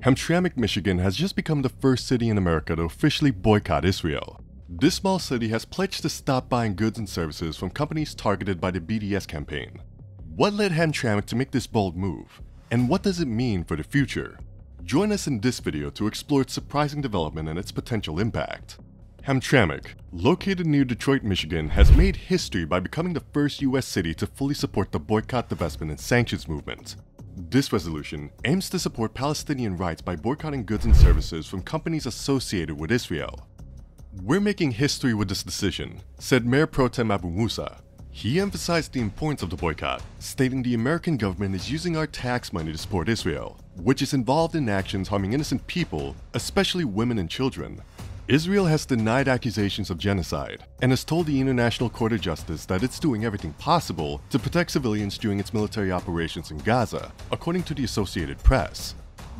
Hamtramck, Michigan has just become the first city in America to officially boycott Israel. This small city has pledged to stop buying goods and services from companies targeted by the BDS campaign. What led Hamtramck to make this bold move? And what does it mean for the future? Join us in this video to explore its surprising development and its potential impact. Hamtramck, located near Detroit, Michigan, has made history by becoming the first US city to fully support the Boycott, Divestment, and Sanctions movement. This resolution aims to support Palestinian rights by boycotting goods and services from companies associated with Israel. "We're making history with this decision," said Mayor Pro Tem Abu Musa. He emphasized the importance of the boycott, stating the American government is using our tax money to support Israel, which is involved in actions harming innocent people, especially women and children. Israel has denied accusations of genocide and has told the International Court of Justice that it's doing everything possible to protect civilians during its military operations in Gaza, according to the Associated Press.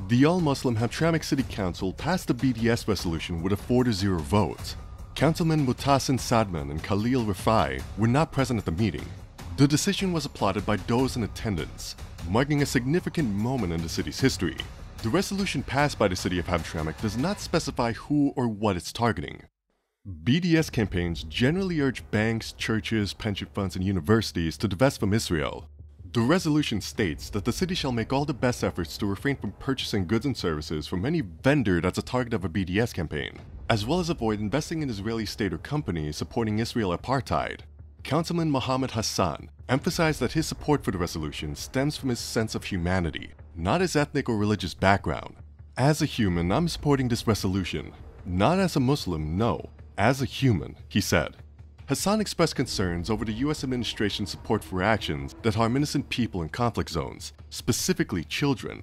The all-Muslim Hamtramck City Council passed the BDS resolution with a 4-0 vote. Councilmen Mutasin Sadman and Khalil Rifai were not present at the meeting. The decision was applauded by those in attendance, marking a significant moment in the city's history. The resolution passed by the city of Hamtramck does not specify who or what it's targeting. BDS campaigns generally urge banks, churches, pension funds, and universities to divest from Israel. The resolution states that the city shall make all the best efforts to refrain from purchasing goods and services from any vendor that's a target of a BDS campaign, as well as avoid investing in Israeli state or companies supporting Israel apartheid. Councilman Mohammed Hassan emphasized that his support for the resolution stems from his sense of humanity, not his ethnic or religious background. "As a human, I'm supporting this resolution. Not as a Muslim, no. As a human," he said. Hassan expressed concerns over the US administration's support for actions that harm innocent people in conflict zones, specifically children.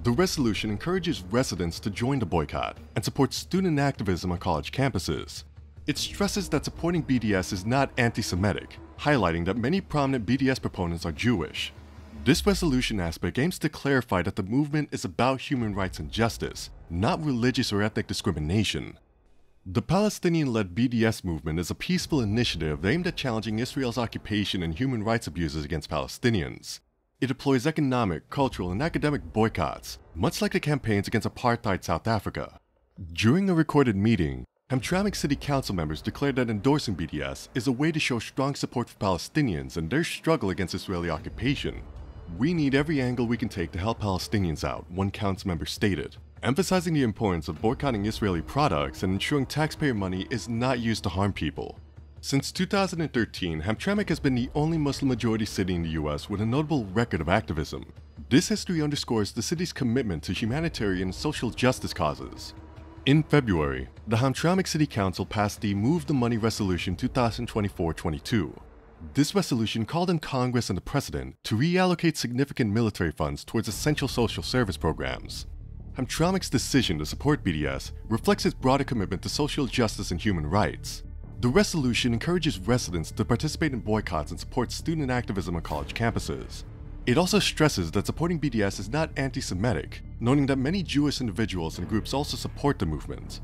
The resolution encourages residents to join the boycott and supports student activism on college campuses. It stresses that supporting BDS is not anti-Semitic, highlighting that many prominent BDS proponents are Jewish. This resolution aspect aims to clarify that the movement is about human rights and justice, not religious or ethnic discrimination. The Palestinian-led BDS movement is a peaceful initiative aimed at challenging Israel's occupation and human rights abuses against Palestinians. It deploys economic, cultural, and academic boycotts, much like the campaigns against apartheid South Africa. During a recorded meeting, Hamtramck City Council members declared that endorsing BDS is a way to show strong support for Palestinians and their struggle against Israeli occupation. "We need every angle we can take to help Palestinians out," one council member stated, emphasizing the importance of boycotting Israeli products and ensuring taxpayer money is not used to harm people. Since 2013, Hamtramck has been the only Muslim-majority city in the US with a notable record of activism. This history underscores the city's commitment to humanitarian and social justice causes. In February, the Hamtramck City Council passed the Move the Money Resolution 2024-22. This resolution called on Congress and the President to reallocate significant military funds towards essential social service programs. Hamtramck's decision to support BDS reflects its broader commitment to social justice and human rights. The resolution encourages residents to participate in boycotts and support student activism on college campuses. It also stresses that supporting BDS is not anti-Semitic, noting that many Jewish individuals and groups also support the movement.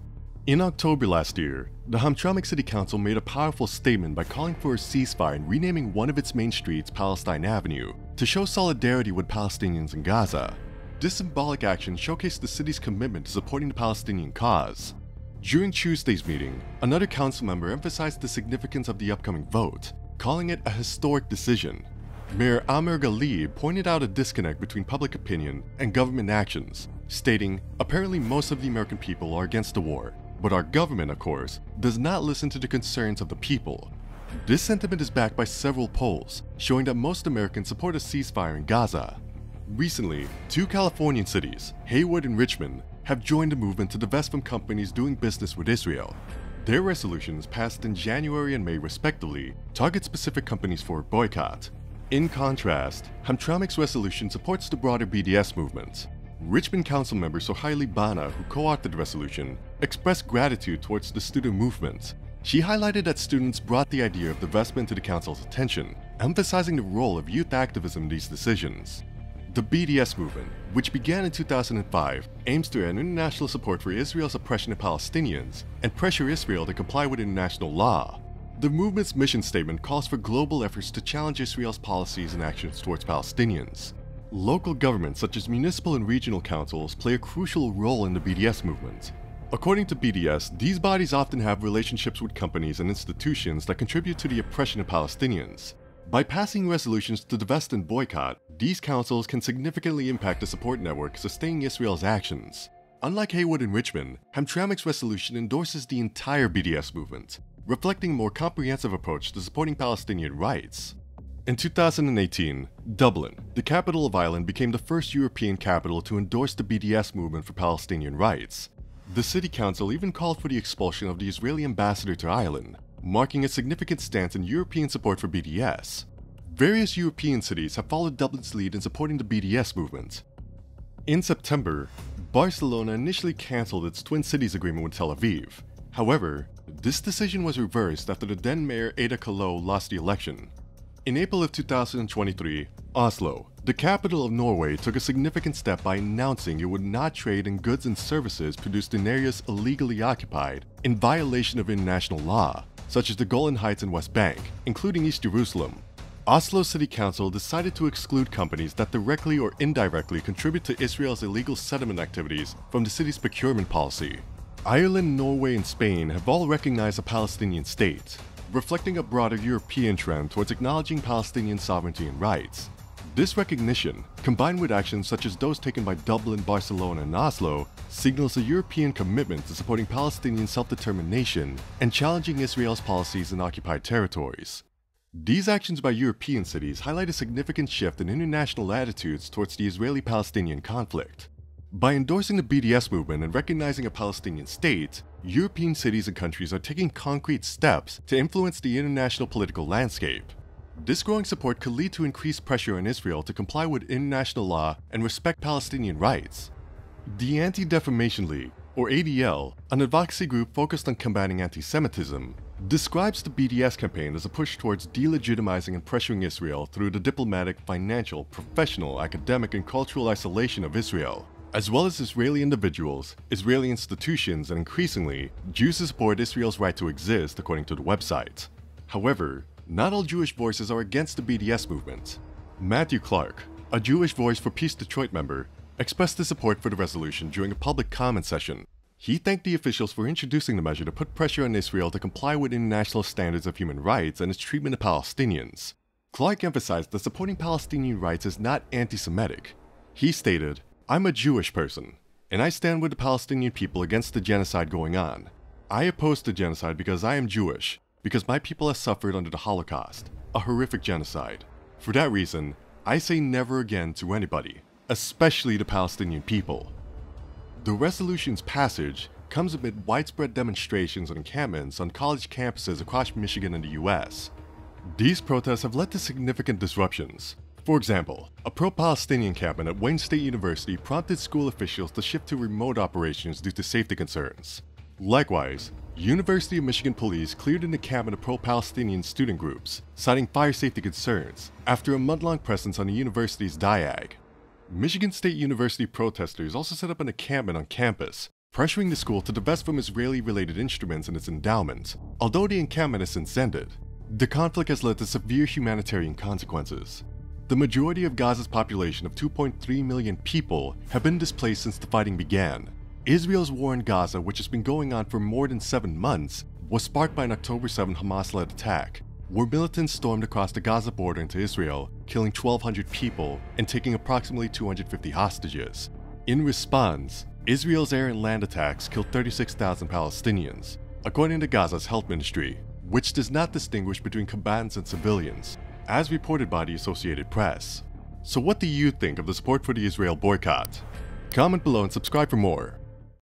In October last year, the Hamtramck City Council made a powerful statement by calling for a ceasefire and renaming one of its main streets Palestine Avenue to show solidarity with Palestinians in Gaza. This symbolic action showcased the city's commitment to supporting the Palestinian cause. During Tuesday's meeting, another council member emphasized the significance of the upcoming vote, calling it a historic decision. Mayor Amer Ghalib pointed out a disconnect between public opinion and government actions, stating, "Apparently most of the American people are against the war, but our government, of course, does not listen to the concerns of the people." This sentiment is backed by several polls, showing that most Americans support a ceasefire in Gaza. Recently, two Californian cities, Hayward and Richmond, have joined the movement to divest from companies doing business with Israel. Their resolutions, passed in January and May respectively, target specific companies for a boycott. In contrast, Hamtramck's resolution supports the broader BDS movement. Richmond Council member Sohaili Bana, who co-authored the resolution, expressed gratitude towards the student movement. She highlighted that students brought the idea of divestment to the council's attention, emphasizing the role of youth activism in these decisions. The BDS movement, which began in 2005, aims to earn international support for Israel's oppression of Palestinians and pressure Israel to comply with international law. The movement's mission statement calls for global efforts to challenge Israel's policies and actions towards Palestinians. Local governments such as municipal and regional councils play a crucial role in the BDS movement. According to BDS, these bodies often have relationships with companies and institutions that contribute to the oppression of Palestinians. By passing resolutions to divest and boycott, these councils can significantly impact the support network sustaining Israel's actions. Unlike Haywood and Richmond, Hamtramck's resolution endorses the entire BDS movement, reflecting a more comprehensive approach to supporting Palestinian rights. In 2018, Dublin, the capital of Ireland, became the first European capital to endorse the BDS movement for Palestinian rights. The city council even called for the expulsion of the Israeli ambassador to Ireland, marking a significant stance in European support for BDS. Various European cities have followed Dublin's lead in supporting the BDS movement. In September, Barcelona initially cancelled its Twin Cities agreement with Tel Aviv. However, this decision was reversed after the then mayor Ada Colau lost the election. In April of 2023, Oslo, the capital of Norway, took a significant step by announcing it would not trade in goods and services produced in areas illegally occupied in violation of international law, such as the Golan Heights and West Bank, including East Jerusalem. Oslo City Council decided to exclude companies that directly or indirectly contribute to Israel's illegal settlement activities from the city's procurement policy. Ireland, Norway, and Spain have all recognized a Palestinian state, reflecting a broader European trend towards acknowledging Palestinian sovereignty and rights. This recognition, combined with actions such as those taken by Dublin, Barcelona, and Oslo, signals a European commitment to supporting Palestinian self-determination and challenging Israel's policies in occupied territories. These actions by European cities highlight a significant shift in international attitudes towards the Israeli-Palestinian conflict. By endorsing the BDS movement and recognizing a Palestinian state, European cities and countries are taking concrete steps to influence the international political landscape. This growing support could lead to increased pressure on Israel to comply with international law and respect Palestinian rights. The Anti-Defamation League, or ADL, an advocacy group focused on combating anti-Semitism, describes the BDS campaign as a push towards delegitimizing and pressuring Israel through the diplomatic, financial, professional, academic, and cultural isolation of Israel, as well as Israeli individuals, Israeli institutions, and increasingly, Jews who support Israel's right to exist, according to the website. However, not all Jewish voices are against the BDS movement. Matthew Clark, a Jewish Voice for Peace Detroit member, expressed his support for the resolution during a public comment session. He thanked the officials for introducing the measure to put pressure on Israel to comply with international standards of human rights and its treatment of Palestinians. Clark emphasized that supporting Palestinian rights is not anti-Semitic. He stated, "I'm a Jewish person, and I stand with the Palestinian people against the genocide going on. I oppose the genocide because I am Jewish, because my people have suffered under the Holocaust, a horrific genocide. For that reason, I say never again to anybody, especially the Palestinian people." The resolution's passage comes amid widespread demonstrations and encampments on college campuses across Michigan and the US. These protests have led to significant disruptions. For example, a pro-Palestinian encampment at Wayne State University prompted school officials to shift to remote operations due to safety concerns. Likewise, University of Michigan police cleared an encampment of pro-Palestinian student groups, citing fire safety concerns, after a month-long presence on the university's diag. Michigan State University protesters also set up an encampment on campus, pressuring the school to divest from Israeli-related instruments in its endowment. Although the encampment has since ended, the conflict has led to severe humanitarian consequences. The majority of Gaza's population of 2.3 million people have been displaced since the fighting began. Israel's war in Gaza, which has been going on for more than 7 months, was sparked by an October 7 Hamas-led attack, where militants stormed across the Gaza border into Israel, killing 1,200 people and taking approximately 250 hostages. In response, Israel's air and land attacks killed 36,000 Palestinians, according to Gaza's health ministry, which does not distinguish between combatants and civilians, as reported by the Associated Press. So what do you think of the support for the Israel boycott? Comment below and subscribe for more.